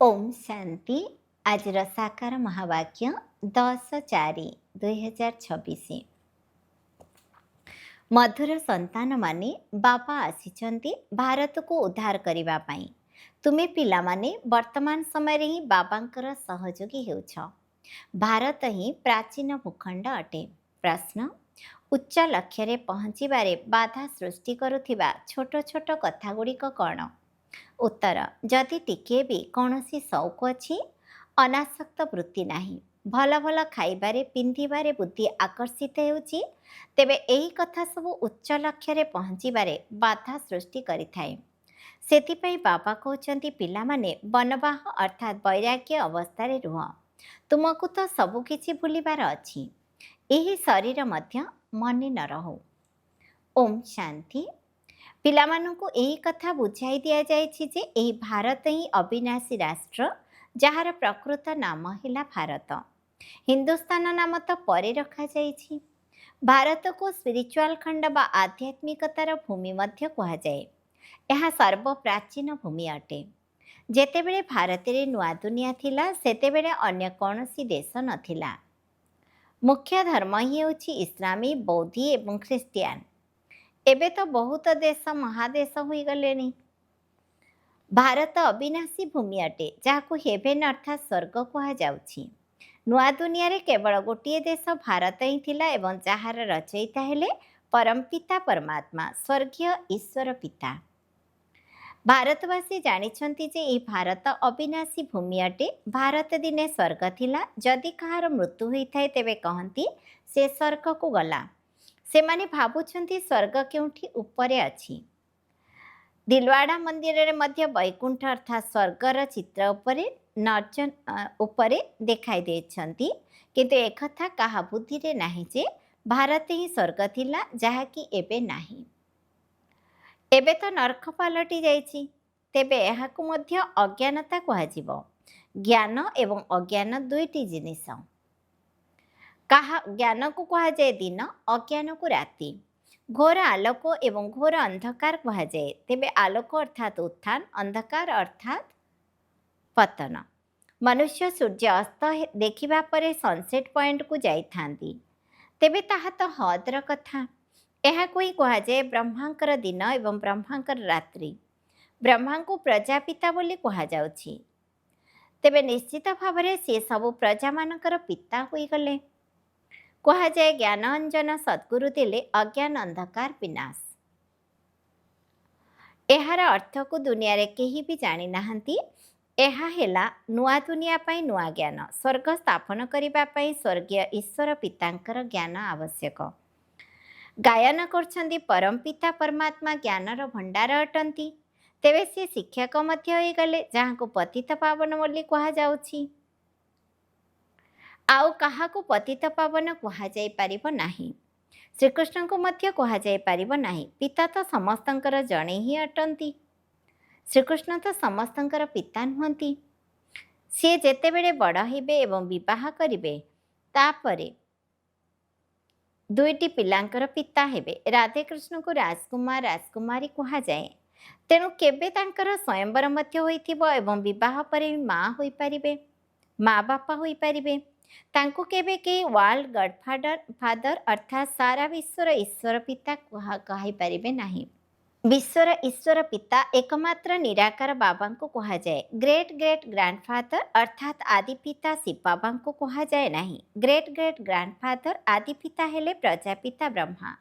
ओम शांति। आज साकार महावाक्य 10/4/2026। मधुर संतान माने बापा आसीचंती भारत को उद्धार करिबा पाई। तुमे पिला माने वर्तमान समय रे ही बाबांकर सहयोगी हेउछ। भारत ही प्राचीन भूखंड अटे। प्रश्न, उच्च लक्ष्य रे पहुँचीबारे बाधा सृष्टि करुथिबा छोट छोट कथा गुड़िक कौन? उत्तर, जदि टिके भी कौनसी सौक अच्छी, अनासक्त वृत्ति नाही, भल भल खाइबारे पिंधिबारे बुद्धि आकर्षित हेउची, तेबे एही कथा सब उच्च लक्ष्य रे पहुँचीबारे बाधा सृष्टि करिथाए। सेथिपाई बाबा कहउचंती पिलामाने बनवाह अर्थात वैराग्य अवस्था रुह। तुमको तो सबु किछि भूलिबार अछि, एही शरीर मध्य मने न रहो। ओम शांति। पिलामानंकु एही कथा बुझाई दिया जायछि जे एही भारत ही अविनाशी राष्ट्र, जहार प्रकृत नाम हिला भारत। हिंदुस्तान नाम तो परे रखा जायछि। भारत को स्पिरिचुअल खंड बा आध्यात्मिकतार भूमि मध्य कहा जाए। यह सर्व प्राचीन भूमि अटे। जेतेबेले भारत रे नुआ दुनिया थिला, सेतेबेले अन्य कौनसी देश नथिला। मुख्य धर्म ही होछि इस्लामी, बौद्धी एवं ख्रिस्टियान। एबे तो बहुत देश महादेश होई गलेनी। भारत अविनाशी भूमि अटे, जहाकु हेभेन अर्थात स्वर्ग कहा जाउछि। नुआ दुनिया रे केवल गोटिए देश भारत ही थिला एवं जहार रचयिता हेले परमपिता परमात्मा, स्वर्गीय ईश्वर पिता। भारतवासी जानिछंती जे ई भारत अविनाशी भूमि अटे। भारत दिने स्वर्ग थिला। जदि कहार मृत्यु होई थाए तेबे कहंती से स्वर्ग को गला। सेमाने भाबुछंती स्वर्ग केउठी उपरे अछि। दिलवाड़ा मंदिर रे मध्य वैकुंठ अर्थात स्वर्गर चित्र उपरे नर्चन उपरे देखाई देछंती, किंतु एकथा कहा बुद्धि रे नाही जे भारत ही स्वर्ग थिला, जहाकी एबे नाही। एबे तो नरक पलटि जाइछि। तेबे एहाकु मध्य अज्ञानता कहाजिबो। ज्ञान एवं अज्ञान दुईटी जिनिस। कहा ज्ञान को कहा जाए दिन, अज्ञान को राति। घोर आलोक एवं घोर अंधकार कहा जाए। तेबे आलोक अर्थात उत्थान, अंधकार अर्थात पतन। मनुष्य सूर्य अस्त देखिबा परे सनसेट पॉइंट को जाई थांती, तेबे ताहा तो हदर कथा। यह कोई कहा जाए ब्रह्मांकर दिन एवं ब्रह्मांकर रात्रि। ब्रह्मा को प्रजापिता बोली कहा जाउछि। तेबे निश्चित भावरे से सबु प्रजा मानकर पिता होई गले। कहा जाए ज्ञान अंजन सद्गुरु देले अज्ञान अंधकार विनाश। एहार अर्थ को दुनिया रे केही भी जानी नाहंती। एहा हेला नुआ दुनिया पाई नुआ ज्ञान। स्वर्ग स्थापन करिबा पाई स्वर्गीय ईश्वर पितांकर ज्ञान आवश्यक। गायन करछंती परम पिता परमात्मा ज्ञानर भंडार अटंती। तेबे से शिक्षक मध्य होई गले, जहां को पतित पावन बोली कहा जाउछि। आउ काहाकू पतित पावन कहा जाई पारिबो नाही। श्रीकृष्ण को मध्य कहा जाई पारिबो नाही। पिता तो समस्तंकर जणे ही अटंती। श्रीकृष्ण तो समस्तंकर पिता नुहंती। सी जेतेबेले बड़ हेबे एवं विवाह करिबे, तापरे दुईटी पिलांकर पिता हेबे। राधे कृष्ण को राजकुमार राजकुमारी कहा जाए। तेणु केबे तांकर स्वयंवर मध्य होइथिबो एवं विवाह परे माँ होई पारिबे, माँ बापा होई पारिबे। तांको केबे के वर्ल्ड गॉडफादर फादर अर्थात सारा विश्वर ईश्वर पिता कहि पारिबे नाही। विश्वर ईश्वर पिता एकमात्र निराकार बाबा को कहा जाए। ग्रेट ग्रेट ग्रैंडफादर अर्थात आदि पिता शिव बाबा को कहा जाए नहीं। ग्रेट ग्रेट ग्रैंडफादर आदि पिता हेले प्रजापिता ब्रह्मा।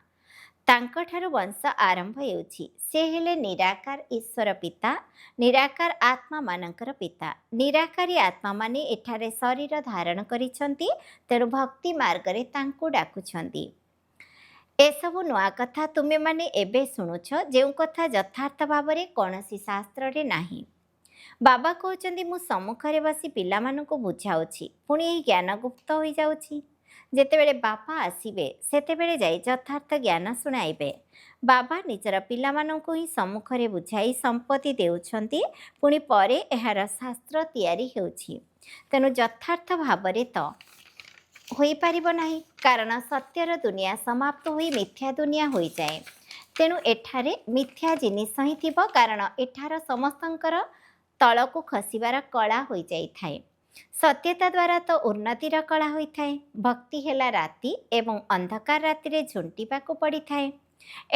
तांकठारु वंश आरंभ हेउछि। से हेले निराकार ईश्वर पिता, निराकार आत्मा मानकर पिता। निराकारी आत्मा माने एठारे शरीर धारण करिछंती, तेणु भक्ति मार्गरे तांको डाकुछंती। एसबु नुआ कथा तुमे माने एबे शुणुछ, जेउ कथा यथार्थ भावरे कौनसी शास्त्र रे नाही। बाबा कहउचंती मु सम्मुखरे बसी पिलामानंकु बुझाउछि, पुणी एही ज्ञान गुप्त होई जाउछि। जेतेबेले बापा आसीबे सेतेबेले जाई यथार्थ ज्ञान सुनाइबे। बाबा निजर पिलामानंकु ही सम्मुखरे बुझाई संपत्ति देउछंती, पुणी परे एहार शास्त्र तैयारी हेउछि। तेणु यथार्थ भावरे तो होई पारिबो नाही, कारण सत्यर दुनिया समाप्त होई मिथ्या दुनिया होई जाए। तेणु एठारे मिथ्या जिनिस ही थिबो, कारण एठार समस्तंकर ତଳକୁ ଖସିବାର କଳା ହୋଇଯାଇଥାଏ। ସତ୍ୟତା ଦ୍ୱାରା ତ ଉନ୍ନତିର କଳା ହୋଇଥାଏ। ଭକ୍ତି ହେଲା ରାତି ଏବଂ ଅନ୍ଧକାର ରାତିରେ ଝୁଣ୍ଟିବାକୁ ପଡ଼ିଥାଏ।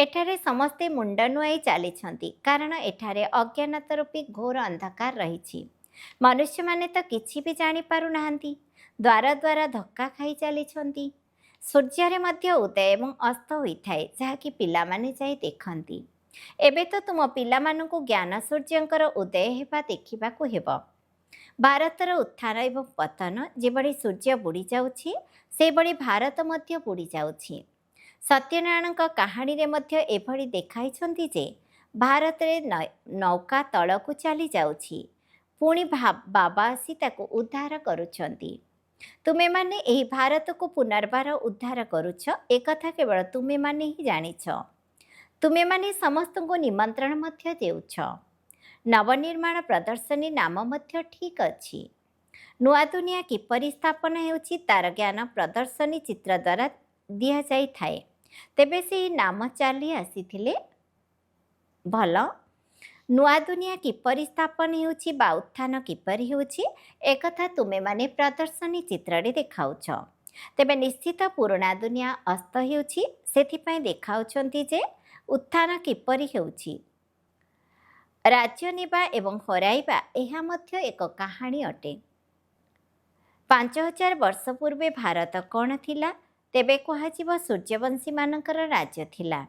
ଏଠାରେ ସମସ୍ତେ ମୁଣ୍ଡ ନୁଆଇ ଚାଲିଛନ୍ତି, କାରଣ ଏଠାରେ ଅଜ୍ଞାନତା ରୂପୀ ଘୋର ଅନ୍ଧକାର ରହିଛି। ମନୁଷ୍ୟମାନେ ତ କିଛି ବି ଜାଣିପାରୁନାହାନ୍ତି, ଦ୍ୱାର ଦ୍ୱାର ଧକ୍କା ଖାଇ ଚାଲିଛନ୍ତି। ସୂର୍ଯ୍ୟରେ ମଧ୍ୟ ଉଦୟ ଏବଂ ଅସ୍ତ ହୋଇଥାଏ, ଯାହାକି ପିଲାମାନେ ଯାଇ ଦେଖନ୍ତି। ଏବେ ତ ତୁମ ପିଲାମାନଙ୍କୁ ଜ୍ଞାନ ସୂର୍ଯ୍ୟଙ୍କର ଉଦୟ ହେବା ଦେଖିବାକୁ ହେବ। ଭାରତର ଉତ୍ଥାନ ଏବଂ ପତନ ଯେଭଳି ସୂର୍ଯ୍ୟ ବୁଡ଼ି ଯାଉଛି, ସେଭଳି ଭାରତ ମଧ୍ୟ ବୁଡ଼ି ଯାଉଛି। ସତ୍ୟନାରାୟଣଙ୍କ କାହାଣୀରେ ମଧ୍ୟ ଏଭଳି ଦେଖାଇଛନ୍ତି ଯେ ଭାରତରେ ନୌକା ତଳକୁ ଚାଲି ଯାଉଛି, ପୁଣି ବାବା ଆସି ତାକୁ ଉଦ୍ଧାର କରୁଛନ୍ତି। ତୁମେମାନେ ଏହି ଭାରତକୁ ପୁନର୍ବାର ଉଦ୍ଧାର କରୁଛ, ଏକଥା କେବଳ ତୁମେମାନେ ହିଁ ଜାଣିଛ। ତୁମେମାନେ ସମସ୍ତଙ୍କୁ ନିମନ୍ତ୍ରଣ ମଧ୍ୟ ଦେଉଛ। ନବନିର୍ମାଣ ପ୍ରଦର୍ଶନୀ ନାମ ମଧ୍ୟ ଠିକ୍ ଅଛି। ନୂଆ ଦୁନିଆ କିପରି ସ୍ଥାପନ ହେଉଛି ତାର ଜ୍ଞାନ ପ୍ରଦର୍ଶନୀ ଚିତ୍ର ଦ୍ୱାରା ଦିଆଯାଇଥାଏ। ତେବେ ସେହି ନାମ ଚାଲି ଆସିଥିଲେ ଭଲ। ନୂଆ ଦୁନିଆ କିପରି ସ୍ଥାପନ ହେଉଛି ବା ଉତ୍ଥାନ କିପରି ହେଉଛି, ଏକଥା ତୁମେମାନେ ପ୍ରଦର୍ଶନୀ ଚିତ୍ରରେ ଦେଖାଉଛ। ତେବେ ନିଶ୍ଚିତ ପୁରୁଣା ଦୁନିଆ ଅସ୍ତ ହେଉଛି, ସେଥିପାଇଁ ଦେଖାଉଛନ୍ତି ଯେ ଉତ୍ଥାନ କିପରି ହେଉଛି। ରାଜ୍ୟ ନେବା ଏବଂ ହରାଇବା ଏହା ମଧ୍ୟ ଏକ କାହାଣୀ ଅଟେ। 5000 ବର୍ଷ ପୂର୍ବେ ଭାରତ କ'ଣ ଥିଲା? ତେବେ କୁହାଯିବ ସୂର୍ଯ୍ୟବଂଶୀମାନଙ୍କର ରାଜ୍ୟ ଥିଲା।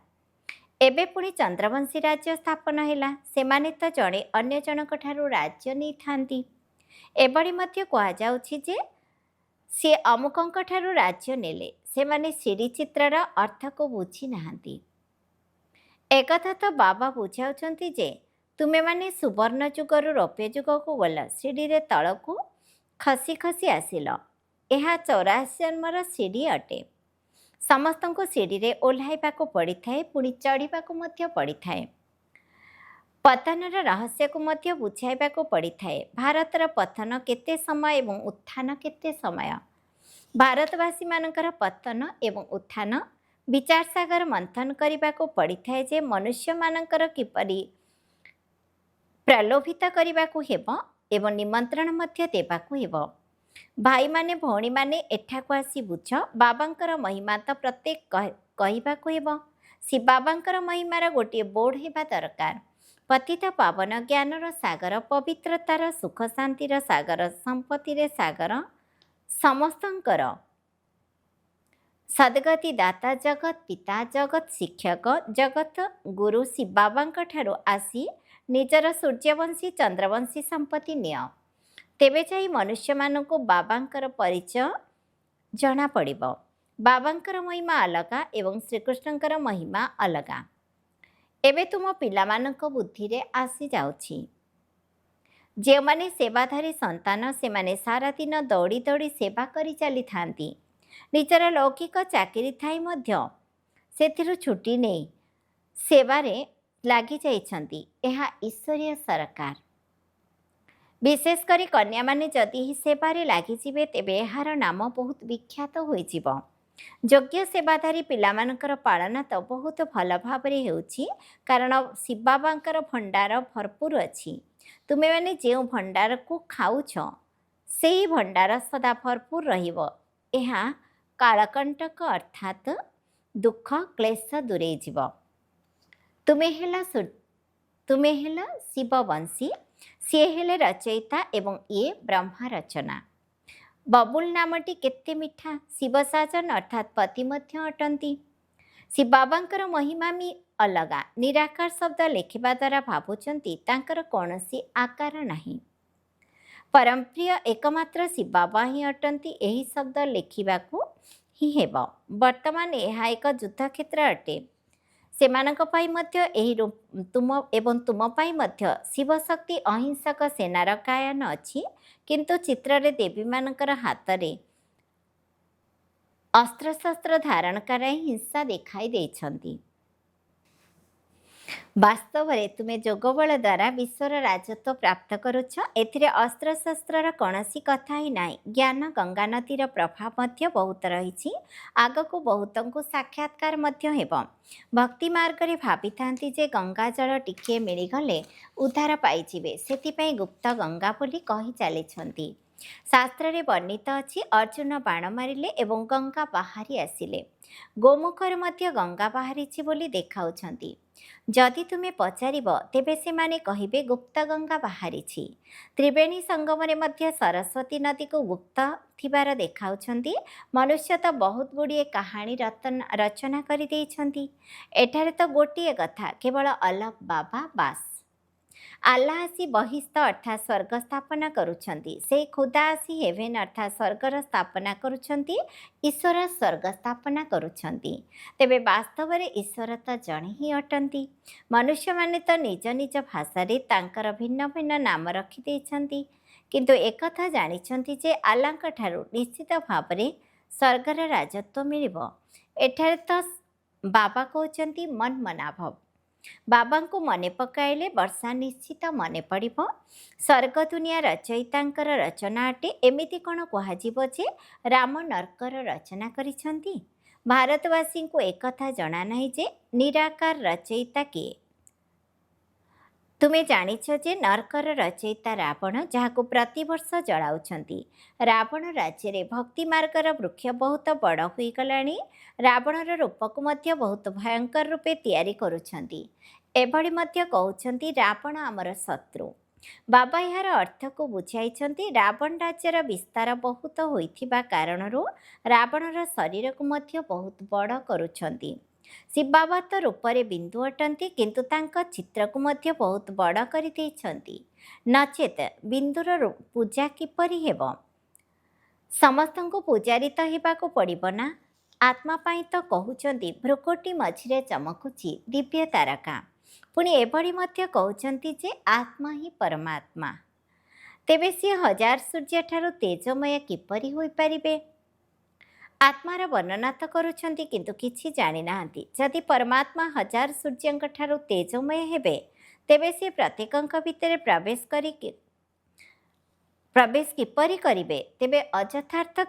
ଏବେ ପୁଣି ଚନ୍ଦ୍ରବଂଶୀ ରାଜ୍ୟ ସ୍ଥାପନ ହେଲା। ସେମାନେ ତ ଜଣେ ଅନ୍ୟ ଜଣଙ୍କ ଠାରୁ ରାଜ୍ୟ ନେଇଥାନ୍ତି। ଏଭଳି ମଧ୍ୟ କୁହାଯାଉଛି ଯେ ସେ ଅମୁକଙ୍କ ଠାରୁ ରାଜ୍ୟ ନେଲେ। ସେମାନେ ସିଡ଼ି ଚିତ୍ରର ଅର୍ଥକୁ ବୁଝି ନାହାନ୍ତି। ଏକଥା ତ ବାବା ବୁଝାଉଛନ୍ତି ଯେ ତୁମେମାନେ ସୁବର୍ଣ୍ଣ ଯୁଗରୁ ରୌପ୍ୟ ଯୁଗକୁ ଗଲ, ସିଡ଼ିରେ ତଳକୁ ଖସି ଖସି ଆସିଲ। ଏହା 84 ଜନ୍ମର ସିଡ଼ି ଅଟେ। ସମସ୍ତଙ୍କୁ ସିଡ଼ିରେ ଓହ୍ଲାଇବାକୁ ପଡ଼ିଥାଏ, ପୁଣି ଚଢ଼ିବାକୁ ମଧ୍ୟ ପଡ଼ିଥାଏ। ପତନର ରହସ୍ୟକୁ ମଧ୍ୟ ବୁଝାଇବାକୁ ପଡ଼ିଥାଏ। ଭାରତର ପତନ କେତେ ସମୟ ଏବଂ ଉତ୍ଥାନ କେତେ ସମୟ। ଭାରତବାସୀମାନଙ୍କର ପତନ ଏବଂ ଉତ୍ଥାନ ବିଚାରସାଗର ମନ୍ଥନ କରିବାକୁ ପଡ଼ିଥାଏ ଯେ ମନୁଷ୍ୟମାନଙ୍କର କିପରି ପ୍ରଲୋଭିତ କରିବାକୁ ହେବ ଏବଂ ନିମନ୍ତ୍ରଣ ମଧ୍ୟ ଦେବାକୁ ହେବ। ଭାଇମାନେ ଭଉଣୀମାନେ ଏଠାକୁ ଆସି ବୁଝ, ବାବାଙ୍କର ମହିମା ତ ପ୍ରତ୍ୟେକ କହିବାକୁ ହେବ। ଶିବ ବାବାଙ୍କର ମହିମାର ଗୋଟିଏ ବୋର୍ଡ଼ ହେବା ଦରକାର। ପତିତ ପାବନ ଜ୍ଞାନର ସାଗର, ପବିତ୍ରତାର ସୁଖ ଶାନ୍ତିର ସାଗର, ସମ୍ପତ୍ତିରେ ସାଗର, ସମସ୍ତଙ୍କର ସଦ୍ଗତି ଦାତା, ଜଗତ ପିତା, ଜଗତ ଶିକ୍ଷକ, ଜଗତ ଗୁରୁ ଶିବ ବାବାଙ୍କ ଠାରୁ ଆସି ନିଜର ସୂର୍ଯ୍ୟବଂଶୀ ଚନ୍ଦ୍ରବଂଶୀ ସମ୍ପତ୍ତି ନିଅ। ତେବେ ଯାଇ ମନୁଷ୍ୟମାନଙ୍କୁ ବାବାଙ୍କର ପରିଚୟ ଜଣାପଡ଼ିବ। ବାବାଙ୍କର ମହିମା ଅଲଗା ଏବଂ ଶ୍ରୀକୃଷ୍ଣଙ୍କର ମହିମା ଅଲଗା। ଏବେ ତୁମ ପିଲାମାନଙ୍କ ବୁଦ୍ଧିରେ ଆସିଯାଉଛି। ଯେଉଁମାନେ ସେବାଧାରୀ ସନ୍ତାନ, ସେମାନେ ସାରାଦିନ ଦୌଡ଼ି ଦୌଡ଼ି ସେବା କରି ଚାଲିଥାନ୍ତି। ନିଜର ଲୌକିକ ଚାକିରି ଥାଇ ମଧ୍ୟ ସେଥିରୁ ଛୁଟି ନେଇ ସେବାରେ ଲାଗିଯାଇଛନ୍ତି। ଏହା ଈଶ୍ୱରୀୟ ସରକାର। ବିଶେଷ କରି କନ୍ୟାମାନେ ଯଦି ଏହି ସେବାରେ ଲାଗିଯିବେ, ତେବେ ଏହାର ନାମ ବହୁତ ବିଖ୍ୟାତ ହୋଇଯିବ। ଯୋଗ୍ୟ ସେବାଧାରୀ ପିଲାମାନଙ୍କର ପାଳନ ତ ବହୁତ ଭଲ ଭାବରେ ହେଉଛି, କାରଣ ଶିବ ବାବାଙ୍କର ଭଣ୍ଡାର ଭରପୁର ଅଛି। ତୁମେମାନେ ଯେଉଁ ଭଣ୍ଡାରକୁ ଖାଉଛ, ସେହି ଭଣ୍ଡାର ସଦା ଭରପୁର ରହିବ। ଏହା କାଳକଣ୍ଟକ ଅର୍ଥାତ୍ ଦୁଃଖ କ୍ଲେଶ ଦୂରେଇଯିବ। ତୁମେ ହେଲ ଶିବବଂଶୀ, ସିଏ ହେଲେ ରଚୟିତା ଏବଂ ଇଏ ବ୍ରହ୍ମା ରଚନା। ବବୁଲ ନାମଟି କେତେ ମିଠା। ଶିବ ସାଜନ ଅର୍ଥାତ୍ ପତି ମଧ୍ୟ ଅଟନ୍ତି। ଶିବ ବାବାଙ୍କର ମହିମା ବି ଅଲଗା। ନିରାକାର ଶବ୍ଦ ଲେଖିବା ଦ୍ୱାରା ଭାବୁଛନ୍ତି ତାଙ୍କର କୌଣସି ଆକାର ନାହିଁ। ପରମପ୍ରିୟ ଏକମାତ୍ର ଶିବ ବାବା ହିଁ ଅଟନ୍ତି। ଏହି ଶବ୍ଦ ଲେଖିବାକୁ ହିଁ ହେବ। ବର୍ତ୍ତମାନ ଏହା ଏକ ଯୁଦ୍ଧକ୍ଷେତ୍ର ଅଟେ। ସେମାନଙ୍କ ପାଇଁ ମଧ୍ୟ ତୁମ ପାଇଁ ମଧ୍ୟ ଶିବଶକ୍ତି ଅହିଂସକ ସେନାର ଗାୟନ ଅଛି। କିନ୍ତୁ ଚିତ୍ରରେ ଦେବୀମାନଙ୍କର ହାତରେ ଅସ୍ତ୍ରଶସ୍ତ୍ର ଧାରଣ କରାଇ ହିଂସା ଦେଖାଇ ଦେଇଛନ୍ତି। ବାସ୍ତବରେ ତୁମେ ଯୋଗବଳ ଦ୍ୱାରା ବିଶ୍ୱର ରାଜତ୍ୱ ପ୍ରାପ୍ତ କରୁଛ। ଏଥିରେ ଅସ୍ତ୍ରଶସ୍ତ୍ରର କୌଣସି କଥା ହିଁ ନାହିଁ। ଜ୍ଞାନ ଗଙ୍ଗା ନଦୀର ପ୍ରଭାବ ମଧ୍ୟ ବହୁତ ରହିଛି। ଆଗକୁ ବହୁତଙ୍କୁ ସାକ୍ଷାତକାର ମଧ୍ୟ ହେବ। ଭକ୍ତି ମାର୍ଗରେ ଭାବିଥାନ୍ତି ଯେ ଗଙ୍ଗା ଜଳ ଟିକିଏ ମିଳିଗଲେ ଉଦ୍ଧାର ପାଇଯିବେ। ସେଥିପାଇଁ ଗୁପ୍ତ ଗଙ୍ଗା ବୋଲି କହି ଚାଲିଛନ୍ତି। ଶାସ୍ତ୍ରରେ ବର୍ଣ୍ଣିତ ଅଛି, ଅର୍ଜୁନ ବାଣ ମାରିଲେ ଏବଂ ଗଙ୍ଗା ବାହାରି ଆସିଲେ। ଗୋମୁଖରେ ମଧ୍ୟ ଗଙ୍ଗା ବାହାରିଛି ବୋଲି ଦେଖାଉଛନ୍ତି। ଯଦି ତୁମେ ପଚାରିବ ତେବେ ସେମାନେ କହିବେ ଗୁପ୍ତ ଗଙ୍ଗା ବାହାରିଛି। ତ୍ରିବେଣୀ ସଙ୍ଗମରେ ମଧ୍ୟ ସରସ୍ୱତୀ ନଦୀକୁ ଗୁପ୍ତ ଥିବାର ଦେଖାଉଛନ୍ତି। ମନୁଷ୍ୟ ତ ବହୁତ ଗୁଡ଼ିଏ କାହାଣୀ ରଚନା କରିଦେଇଛନ୍ତି। ଏଠାରେ ତ ଗୋଟିଏ କଥା, କେବଳ ଅଲଗ ବାବା ବାସ୍। ଆଲ୍ଲାହ ଆସି ବହିସ୍ଥ ଅର୍ଥାତ୍ ସ୍ୱର୍ଗ ସ୍ଥାପନା କରୁଛନ୍ତି। ସେ ଖୁଦା ଆସି ହେଭେନ୍ ଅର୍ଥାତ୍ ସ୍ୱର୍ଗର ସ୍ଥାପନା କରୁଛନ୍ତି। ଈଶ୍ୱର ସ୍ୱର୍ଗ ସ୍ଥାପନା କରୁଛନ୍ତି। ତେବେ ବାସ୍ତବରେ ଈଶ୍ୱର ତ ଜଣେ ହିଁ ଅଟନ୍ତି। ମନୁଷ୍ୟମାନେ ତ ନିଜ ନିଜ ଭାଷାରେ ତାଙ୍କର ଭିନ୍ନ ଭିନ୍ନ ନାମ ରଖିଦେଇଛନ୍ତି। କିନ୍ତୁ ଏକଥା ଜାଣିଛନ୍ତି ଯେ ଆଲ୍ଲାହଙ୍କ ଠାରୁ ନିଶ୍ଚିତ ଭାବରେ ସ୍ୱର୍ଗର ରାଜତ୍ୱ ମିଳିବ। ଏଠାରେ ତ ବାବା କହୁଛନ୍ତି ମନ ମନାଭବ। ବାବାଙ୍କୁ ମନେ ପକାଇଲେ ବର୍ଷା ନିଶ୍ଚିତ ମନେ ପଡ଼ିବ। ସ୍ୱର୍ଗ ଦୁନିଆ ରଚୟିତାଙ୍କର ରଚନା ଅଟେ। ଏମିତି କ'ଣ କୁହାଯିବ ଯେ ରାମ ନର୍କର ରଚନା କରିଛନ୍ତି? ଭାରତବାସୀଙ୍କୁ ଏକଥା ଜଣା ନାହିଁ ଯେ ନିରାକାର ରଚୟିତା କିଏ। ତୁମେ ଜାଣିଛ ଯେ ନର୍କର ରଚୟିତା ରାବଣ, ଯାହାକୁ ପ୍ରତିବର୍ଷ ଜଳାଉଛନ୍ତି। ରାବଣ ରାଜ୍ୟରେ ଭକ୍ତି ମାର୍ଗର ବୃକ୍ଷ ବହୁତ ବଡ଼ ହୋଇଗଲାଣି। ରାବଣର ରୂପକୁ ମଧ୍ୟ ବହୁତ ଭୟଙ୍କର ରୂପେ ତିଆରି କରୁଛନ୍ତି। ଏଭଳି ମଧ୍ୟ କହୁଛନ୍ତି ରାବଣ ଆମର ଶତ୍ରୁ। ବାବା ଏହାର ଅର୍ଥକୁ ବୁଝାଇଛନ୍ତି, ରାବଣ ରାଜ୍ୟର ବିସ୍ତାର ବହୁତ ହୋଇଥିବା କାରଣରୁ ରାବଣର ଶରୀରକୁ ମଧ୍ୟ ବହୁତ ବଡ଼ କରୁଛନ୍ତି। ଶିବ ବାବା ତ ରୂପରେ ବିନ୍ଦୁ ଅଟନ୍ତି, କିନ୍ତୁ ତାଙ୍କ ଚିତ୍ରକୁ ମଧ୍ୟ ବହୁତ ବଡ଼ କରିଦେଇଛନ୍ତି। ନଚେତ୍ ବିନ୍ଦୁର ପୂଜା କିପରି ହେବ? ସମସ୍ତଙ୍କୁ ପୂଜାରୀ ତ ହେବାକୁ ପଡ଼ିବ ନା। ଆତ୍ମା ପାଇଁ ତ କହୁଛନ୍ତି ଭ୍ରୁକୁଟି ମଝିରେ ଚମକୁଛି ଦିବ୍ୟ ତାରକା। ପୁଣି ଏଭଳି ମଧ୍ୟ କହୁଛନ୍ତି ଯେ ଆତ୍ମା ହିଁ ପରମାତ୍ମା। ତେବେ ସିଏ ହଜାର ସୂର୍ଯ୍ୟଠାରୁ ତେଜମୟ କିପରି ହୋଇପାରିବେ? ଆତ୍ମାର ବର୍ଣ୍ଣନା ତ କରୁଛନ୍ତି, କିନ୍ତୁ କିଛି ଜାଣିନାହାନ୍ତି। ଯଦି ପରମାତ୍ମା ହଜାର ସୂର୍ଯ୍ୟଙ୍କ ଠାରୁ ତେଜମୟ ହେବେ, ତେବେ ସେ ପ୍ରତ୍ୟେକଙ୍କ ଭିତରେ ପ୍ରବେଶ କିପରି କରିବେ? ତେବେ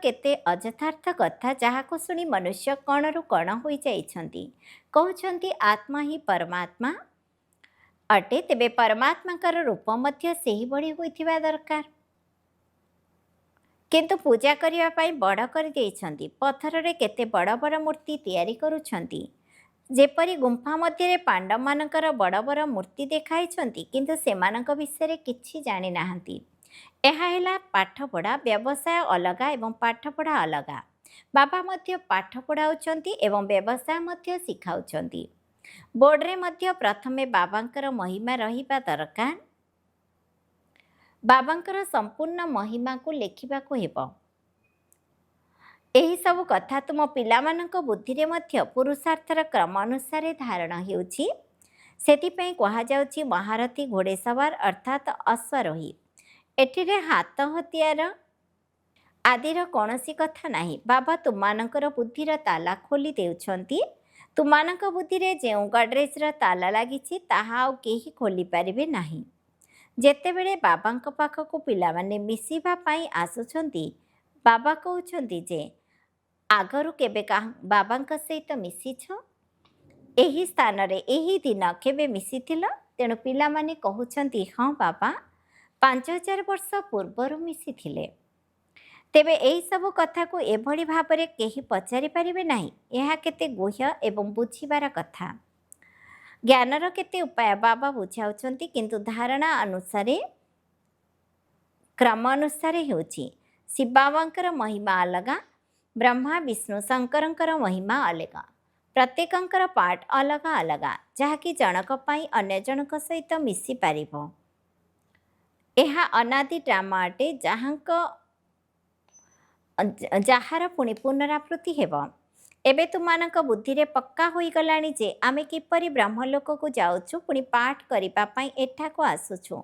କେତେ ଅଯଥାର୍ଥ କଥା, ଯାହାକୁ ଶୁଣି ମନୁଷ୍ୟ କଣରୁ କଣ ହୋଇଯାଇଛନ୍ତି। କହୁଛନ୍ତି ଆତ୍ମା ହିଁ ପରମାତ୍ମା ଅଟେ। ତେବେ ପରମାତ୍ମାଙ୍କର ରୂପ ମଧ୍ୟ ସେହିଭଳି ହୋଇଥିବା ଦରକାର। କିନ୍ତୁ ପୂଜା କରିବା ପାଇଁ ବଡ଼ କରିଦେଇଛନ୍ତି। ପଥରରେ କେତେ ବଡ଼ ବଡ଼ ମୂର୍ତ୍ତି ତିଆରି କରୁଛନ୍ତି। ଯେପରି ଗୁମ୍ଫା ମଧ୍ୟରେ ପାଣ୍ଡବମାନଙ୍କର ବଡ଼ ବଡ଼ ମୂର୍ତ୍ତି ଦେଖାଇଛନ୍ତି, କିନ୍ତୁ ସେମାନଙ୍କ ବିଷୟରେ କିଛି ଜାଣିନାହାନ୍ତି। ଏହା ହେଲା ପାଠପଢ଼ା। ବ୍ୟବସାୟ ଅଲଗା ଏବଂ ପାଠପଢ଼ା ଅଲଗା। ବାବା ମଧ୍ୟ ପାଠ ପଢ଼ାଉଛନ୍ତି ଏବଂ ବ୍ୟବସାୟ ମଧ୍ୟ ଶିଖାଉଛନ୍ତି। ବୋର୍ଡ଼ରେ ମଧ୍ୟ ପ୍ରଥମେ ବାବାଙ୍କର ମହିମା ରହିବା ଦରକାର। ବାବାଙ୍କର ସମ୍ପୂର୍ଣ୍ଣ ମହିମାକୁ ଲେଖିବାକୁ ହେବ। ଏହିସବୁ କଥା ତୁମ ପିଲାମାନଙ୍କ ବୁଦ୍ଧିରେ ମଧ୍ୟ ପୁରୁଷାର୍ଥର କ୍ରମ ଅନୁସାରେ ଧାରଣ ହେଉଛି। ସେଥିପାଇଁ କୁହାଯାଉଛି ମହାରଥୀ ଘୋଡ଼େସୱାର ଅର୍ଥାତ୍ ଅଶ୍ୱାରୋହୀ। ଏଠିରେ ହାତ ହତିଆର ଆଦିର କୌଣସି କଥା ନାହିଁ। ବାବା ତୁମମାନଙ୍କର ବୁଦ୍ଧିର ତାଲା ଖୋଲି ଦେଉଛନ୍ତି। ତୁମମାନଙ୍କ ବୁଦ୍ଧିରେ ଯେଉଁ ଗଡରେଜ୍ର ତାଲା ଲାଗିଛି, ତାହା ଆଉ କେହି ଖୋଲିପାରିବେ ନାହିଁ। ଯେତେବେଳେ ବାବାଙ୍କ ପାଖକୁ ପିଲାମାନେ ମିଶିବା ପାଇଁ ଆସୁଛନ୍ତି, ବାବା କହୁଛନ୍ତି ଯେ ଆଗରୁ କେବେ ବାବାଙ୍କ ସହିତ ମିଶିଛ? ଏହି ସ୍ଥାନରେ ଏହି ଦିନ କେବେ ମିଶିଥିଲ? ତେଣୁ ପିଲାମାନେ କହୁଛନ୍ତି ହଁ ବାବା, 5000 ବର୍ଷ ପୂର୍ବରୁ ମିଶିଥିଲେ। ତେବେ ଏହିସବୁ କଥାକୁ ଏଭଳି ଭାବରେ କେହି ପଚାରି ପାରିବେ ନାହିଁ। ଏହା କେତେ ଗୁହ୍ୟ ଏବଂ ବୁଝିବାର କଥା। ଜ୍ଞାନର କେତେ ଉପାୟ ବାବା ବୁଝାଉଛନ୍ତି, କିନ୍ତୁ ଧାରଣା ଅନୁସାରେ କ୍ରମ ଅନୁସାରେ ହେଉଛି। ଶିବ ବାବାଙ୍କର ମହିମା ଅଲଗା, ବ୍ରହ୍ମା ବିଷ୍ଣୁ ଶଙ୍କରଙ୍କର ମହିମା ଅଲଗା। ପ୍ରତ୍ୟେକଙ୍କର ପାର୍ଟ ଅଲଗା ଅଲଗା, ଯାହାକି ଜଣକ ପାଇଁ ଅନ୍ୟ ଜଣଙ୍କ ସହିତ ମିଶିପାରିବ। ଏହା ଅନାଦି ଡ୍ରାମା ଅଟେ, ଯାହାର ପୁଣି ପୁନରାବୃତ୍ତି ହେବ। ଏବେ ତୁମମାନଙ୍କ ବୁଦ୍ଧିରେ ପକ୍କା ହୋଇଗଲାଣି ଯେ ଆମେ କିପରି ବ୍ରହ୍ମଲୋକକୁ ଯାଉଛୁ, ପୁଣି ପାଠ କରିବା ପାଇଁ ଏଠାକୁ ଆସୁଛୁ।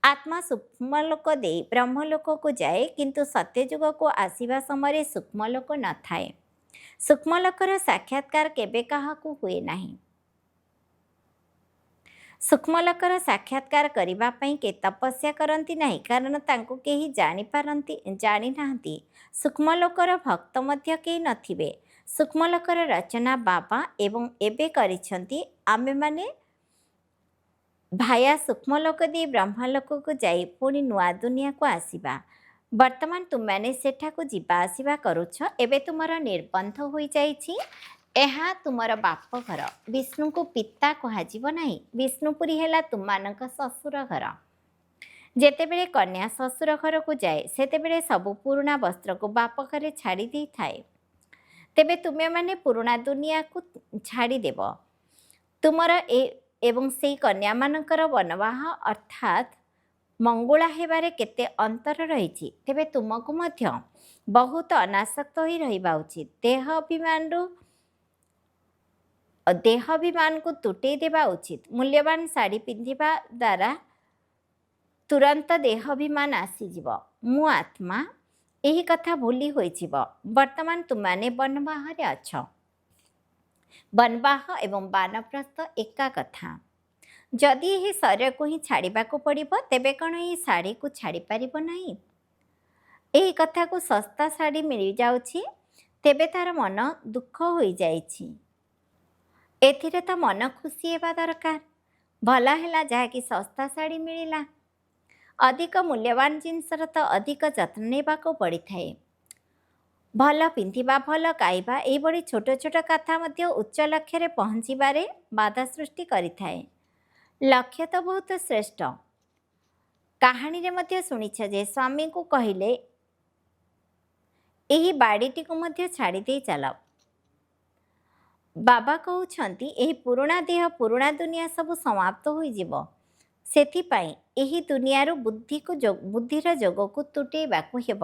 ଆତ୍ମା ସୂକ୍ଷ୍ମଲୋକ ଦେଇ ବ୍ରହ୍ମଲୋକକୁ ଯାଏ, କିନ୍ତୁ ସତ୍ୟଯୁଗକୁ ଆସିବା ସମୟରେ ସୂକ୍ଷ୍ମଲୋକ ନଥାଏ। ସୂକ୍ଷ୍ମଲୋକର ସାକ୍ଷାତକାର କେବେ କାହାକୁ ହୁଏ ନାହିଁ। ସୂକ୍ଷ୍ମଲୋକର ସାକ୍ଷାତକାର କରିବା ପାଇଁ କେ ତପସ୍ୟା କରନ୍ତି ନାହିଁ, କାରଣ ତାଙ୍କୁ କେହି ଜାଣିନାହାନ୍ତି। ସୂକ୍ଷ୍ମଲୋକର ଭକ୍ତ ମଧ୍ୟ କେହି ନଥିବେ। ସୂକ୍ଷ୍ମଲୋକର ରଚନା ବାବା ଏବଂ ଏବେ କରିଛନ୍ତି। ଆମେମାନେ ଭାୟା ସୂକ୍ଷ୍ମଲୋକ ଦେଇ ବ୍ରହ୍ମଲୋକକୁ ଯାଇ ପୁଣି ନୂଆ ଦୁନିଆକୁ ଆସିବା। ବର୍ତ୍ତମାନ ତୁମେମାନେ ସେଠାକୁ ଯିବା ଆସିବା କରୁଛ। ଏବେ ତୁମର ନିର୍ବନ୍ଧ ହୋଇଯାଇଛି। ଏହା ତୁମର ବାପଘର। ବିଷ୍ଣୁଙ୍କୁ ପିତା କୁହାଯିବ ନାହିଁ। ବିଷ୍ଣୁପୁରୀ ହେଲା ତୁମମାନଙ୍କ ଶ୍ୱଶୁର ଘର। ଯେତେବେଳେ କନ୍ୟା ଶ୍ୱଶୁର ଘରକୁ ଯାଏ, ସେତେବେଳେ ସବୁ ପୁରୁଣା ବସ୍ତ୍ରକୁ ବାପ ଘରେ ଛାଡ଼ି ଦେଇଥାଏ। ତେବେ ତୁମେମାନେ ପୁରୁଣା ଦୁନିଆକୁ ଛାଡ଼ିଦେବ। ତୁମର ଏବଂ ସେହି କନ୍ୟାମାନଙ୍କର ବନବାହ ଅର୍ଥାତ୍ ମଙ୍ଗୁଳା ହେବାରେ କେତେ ଅନ୍ତର ରହିଛି। ତେବେ ତୁମକୁ ମଧ୍ୟ ବହୁତ ଅନାସକ୍ତ ହୋଇ ରହିବା ଉଚିତ। ଦେହାଭିମାନକୁ ତୁଟେଇ ଦେବା ଉଚିତ। ମୂଲ୍ୟବାନ ଶାଢ଼ୀ ପିନ୍ଧିବା ଦ୍ୱାରା ତୁରନ୍ତ ଦେହାଭିମାନ ଆସିଯିବ। ମୁଁ ଆତ୍ମା, ଏହି କଥା ଭୁଲି ହୋଇଯିବ। ବର୍ତ୍ତମାନ ତୁମେମାନେ ବନବାହରେ ଅଛ। ବନବାହ ଏବଂ ବାନପ୍ରସ୍ଥ ଏକା କଥା। ଯଦି ଏହି ଶରୀରକୁ ହିଁ ଛାଡ଼ିବାକୁ ପଡ଼ିବ, ତେବେ କ'ଣ ଏହି ଶାଢ଼ୀକୁ ଛାଡ଼ିପାରିବ ନାହିଁ? ଏହି କଥାକୁ ଶସ୍ତା ଶାଢ଼ୀ ମିଳିଯାଉଛି, ତେବେ ତା'ର ମନ ଦୁଃଖ ହୋଇଯାଇଛି। ଏଥିରେ ତ ମନ ଖୁସି ହେବା ଦରକାର। ଭଲ ହେଲା ଯାହାକି ଶସ୍ତା ଶାଢ଼ୀ ମିଳିଲା। ଅଧିକ ମୂଲ୍ୟବାନ ଜିନିଷର ତ ଅଧିକ ଯତ୍ନ ନେବାକୁ ପଡ଼ିଥାଏ। ଭଲ ପିନ୍ଧିବା, ଭଲ ଖାଇବା, ଏହିଭଳି ଛୋଟ ଛୋଟ କଥା ମଧ୍ୟ ଉଚ୍ଚ ଲକ୍ଷ୍ୟରେ ପହଞ୍ଚିବାରେ ବାଧା ସୃଷ୍ଟି କରିଥାଏ। ଲକ୍ଷ୍ୟ ତ ବହୁତ ଶ୍ରେଷ୍ଠ। କାହାଣୀରେ ମଧ୍ୟ ଶୁଣିଛ ଯେ ସ୍ୱାମୀଙ୍କୁ କହିଲେ, ଏହି ବାଡ଼ିଟିକୁ ମଧ୍ୟ ଛାଡ଼ି ଦେଇ ଚାଲ। ବାବା କହୁଛନ୍ତି, ଏହି ପୁରୁଣା ଦେହ, ପୁରୁଣା ଦୁନିଆ ସବୁ ସମାପ୍ତ ହୋଇଯିବ। ସେଥିପାଇଁ ଏହି ଦୁନିଆରୁ ବୁଦ୍ଧିର ଯୋଗକୁ ତୁଟେଇବାକୁ ହେବ।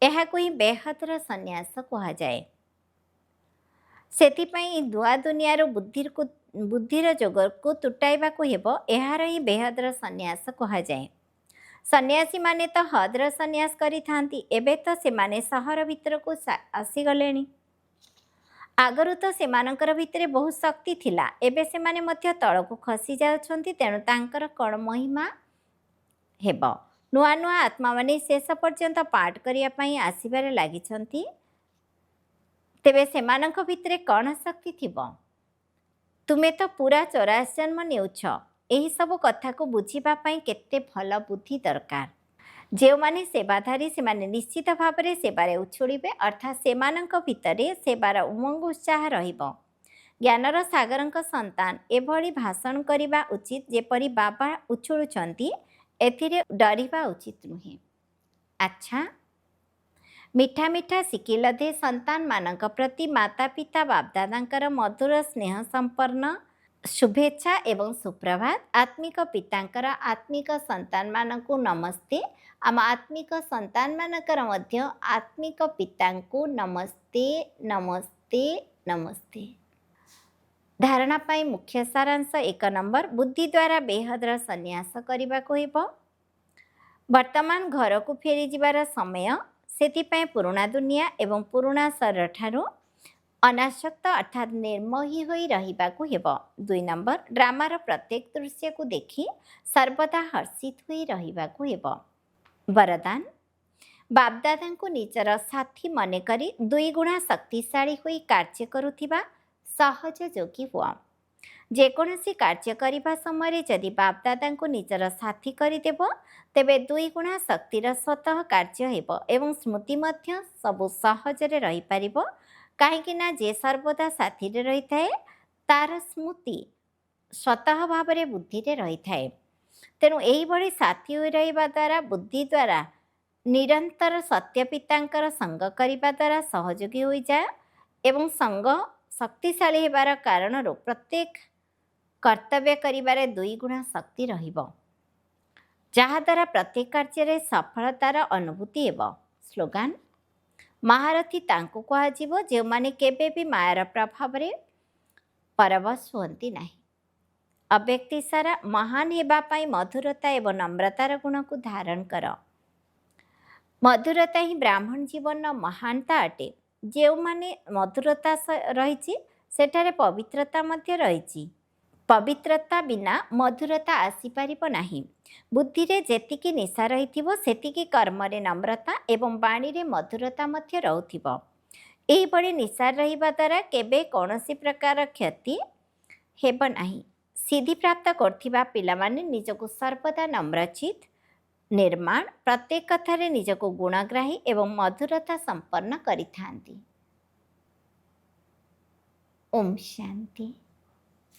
ଏହାକୁ ହିଁ ବେହଦର ସନ୍ନ୍ୟାସ କୁହାଯାଏ। ସେଥିପାଇଁ ନୂଆ ଦୁନିଆରୁ ବୁଦ୍ଧିର ଯୋଗକୁ ତୁଟାଇବାକୁ ହେବ। ଏହାର ହିଁ ବେହଦର ସନ୍ନ୍ୟାସ କୁହାଯାଏ। ସନ୍ନ୍ୟାସୀମାନେ ତ ହଦର ସନ୍ନ୍ୟାସ କରିଥାନ୍ତି। ଏବେ ତ ସେମାନେ ସହର ଭିତରକୁ ଆସିଗଲେଣି। ଆଗରୁ ତ ସେମାନଙ୍କର ଭିତରେ ବହୁତ ଶକ୍ତି ଥିଲା। ଏବେ ସେମାନେ ମଧ୍ୟ ତଳକୁ ଖସି ଯାଉଛନ୍ତି। ତେଣୁ ତାଙ୍କର କ'ଣ ମହିମା ହେବ? ନୂଆ ନୂଆ ଆତ୍ମାମାନେ ଶେଷ ପର୍ଯ୍ୟନ୍ତ ପାଠ କରିବା ପାଇଁ ଆସିବାରେ ଲାଗିଛନ୍ତି। ତେବେ ସେମାନଙ୍କ ଭିତରେ କ'ଣ ଶକ୍ତି ଥିବ? ତୁମେ ତ ପୁରା 84 ଜନ୍ମ ନେଉଛ। ଏହିସବୁ କଥାକୁ ବୁଝିବା ପାଇଁ କେତେ ଭଲ ବୁଦ୍ଧି ଦରକାର। ଯେଉଁମାନେ ସେବାଧାରୀ, ସେମାନେ ନିଶ୍ଚିତ ଭାବରେ ସେବାରେ ଉଛୁଳିବେ, ଅର୍ଥାତ୍ ସେମାନଙ୍କ ଭିତରେ ସେବାର ଉମଙ୍ଗ ଉତ୍ସାହ ରହିବ। ଜ୍ଞାନର ସାଗରଙ୍କ ସନ୍ତାନ ଏଭଳି ଭାଷଣ କରିବା ଉଚିତ ଯେପରି ବାବା ଉଛୁଳୁଛନ୍ତି। ଏଥିରେ ଡରିବା ଉଚିତ ନୁହେଁ। ଆଚ୍ଛା, ମିଠା ମିଠା ଶିଖିଲ ଦେ ସନ୍ତାନମାନଙ୍କ ପ୍ରତି ମାତା ପିତା ବାପଦାଦାଙ୍କର ମଧୁର ସ୍ନେହ ସମ୍ପନ୍ନ ଶୁଭେଚ୍ଛା ଏବଂ ସୁପ୍ରଭାତ। ଆତ୍ମିକ ପିତାଙ୍କର ଆତ୍ମିକ ସନ୍ତାନମାନଙ୍କୁ ନମସ୍ତେ। ଆମ ଆତ୍ମିକ ସନ୍ତାନମାନଙ୍କର ମଧ୍ୟ ଆତ୍ମିକ ପିତାଙ୍କୁ ନମସ୍ତେ, ନମସ୍ତେ, ନମସ୍ତେ। ଧାରଣା ପାଇଁ ମୁଖ୍ୟ ସାରାଂଶ 1 ନମ୍ବର, ବୁଦ୍ଧି ଦ୍ୱାରା ବେହଦର ସନ୍ନ୍ୟାସ କରିବାକୁ ହେବ। ବର୍ତ୍ତମାନ ଘରକୁ ଫେରିଯିବାର ସମୟ। ସେଥିପାଇଁ ପୁରୁଣା ଦୁନିଆ ଏବଂ ପୁରୁଣା ଶରୀରଠାରୁ ଅନାସକ୍ତ ଅର୍ଥାତ୍ ନିର୍ମୋହୀ ହୋଇ ରହିବାକୁ ହେବ। 2 ନମ୍ବର, ଡ୍ରାମାର ପ୍ରତ୍ୟେକ ଦୃଶ୍ୟକୁ ଦେଖି ସର୍ବଦା ହର୍ଷିତ ହୋଇ ରହିବାକୁ ହେବ। ବରଦାନ, ବାପଦାଦାଙ୍କୁ ନିଜର ସାଥୀ ମନେକରି 2 ଗୁଣା ଶକ୍ତିଶାଳୀ ହୋଇ କାର୍ଯ୍ୟ କରୁଥିବା ସହଜ ଯୋଗୀ ହୁଅ। ଯେକୌଣସି କାର୍ଯ୍ୟ କରିବା ସମୟରେ ଯଦି ବାପଦାଦାଙ୍କୁ ନିଜର ସାଥୀ କରିଦେବ, ତେବେ 2 ଗୁଣା ଶକ୍ତିର ସ୍ୱତଃ କାର୍ଯ୍ୟ ହେବ ଏବଂ ସ୍ମୃତି ମଧ୍ୟ ସବୁ ସହଜରେ ରହିପାରିବ। କାହିଁକି ନା ଯେ ସର୍ବଦା ସାଥିରେ ରହିଥାଏ, ତାର ସ୍ମୃତି ସ୍ୱତଃ ଭାବରେ ବୁଦ୍ଧିରେ ରହିଥାଏ। ତେଣୁ ଏହିଭଳି ସାଥୀ ହୋଇ ରହିବା ଦ୍ୱାରା, ବୁଦ୍ଧି ଦ୍ୱାରା ନିରନ୍ତର ସତ୍ୟ ପିତାଙ୍କର ସଙ୍ଗ କରିବା ଦ୍ୱାରା ସହଯୋଗୀ ହୋଇଯାଏ ଏବଂ ସଙ୍ଗ ଶକ୍ତିଶାଳୀ ହେବାର କାରଣରୁ ପ୍ରତ୍ୟେକ କର୍ତ୍ତବ୍ୟ କରିବାରେ 2 ଗୁଣା ଶକ୍ତି ରହିବ, ଯାହାଦ୍ୱାରା ପ୍ରତ୍ୟେକ କାର୍ଯ୍ୟରେ ସଫଳତାର ଅନୁଭୂତି ହେବ। ସ୍ଲୋଗାନ, ମହାରଥୀ ତାଙ୍କୁ କୁହାଯିବ ଯେଉଁମାନେ କେବେ ବି ମାୟାର ପ୍ରଭାବରେ ପରବଶ ହୁଅନ୍ତି ନାହିଁ। ଅବ୍ୟକ୍ତି ସାରା, ମହାନ ହେବା ପାଇଁ ମଧୁରତା ଏବଂ ନମ୍ରତାର ଗୁଣକୁ ଧାରଣ କର। ମଧୁରତା ହିଁ ବ୍ରାହ୍ମଣ ଜୀବନର ମହାନତା ଅଟେ। ଯେଉଁମାନେ ମଧୁରତା ରହିଛି, ସେଠାରେ ପବିତ୍ରତା ମଧ୍ୟ ରହିଛି। ପବିତ୍ରତା ବିନା ମଧୁରତା ଆସିପାରିବ ନାହିଁ। ବୁଦ୍ଧିରେ ଯେତିକି ନିଶା ରହିଥିବ ସେତିକି କର୍ମରେ ନମ୍ରତା ଏବଂ ବାଣୀରେ ମଧୁରତା ମଧ୍ୟ ରହୁଥିବ। ଏହିଭଳି ନିଶା ରହିବା ଦ୍ୱାରା କେବେ କୌଣସି ପ୍ରକାର କ୍ଷତି ହେବ ନାହିଁ। ସିଦ୍ଧିପ୍ରାପ୍ତ କରୁଥିବା ପିଲାମାନେ ନିଜକୁ ସର୍ବଦା ନମ୍ରଚିତ୍, ନିର୍ମାଣ, ପ୍ରତ୍ୟେକ କଥାରେ ନିଜକୁ ଗୁଣଗ୍ରାହୀ ଏବଂ ମଧୁରତା ସମ୍ପନ୍ନ କରିଥାନ୍ତି। ଓମ୍ ଶାନ୍ତି।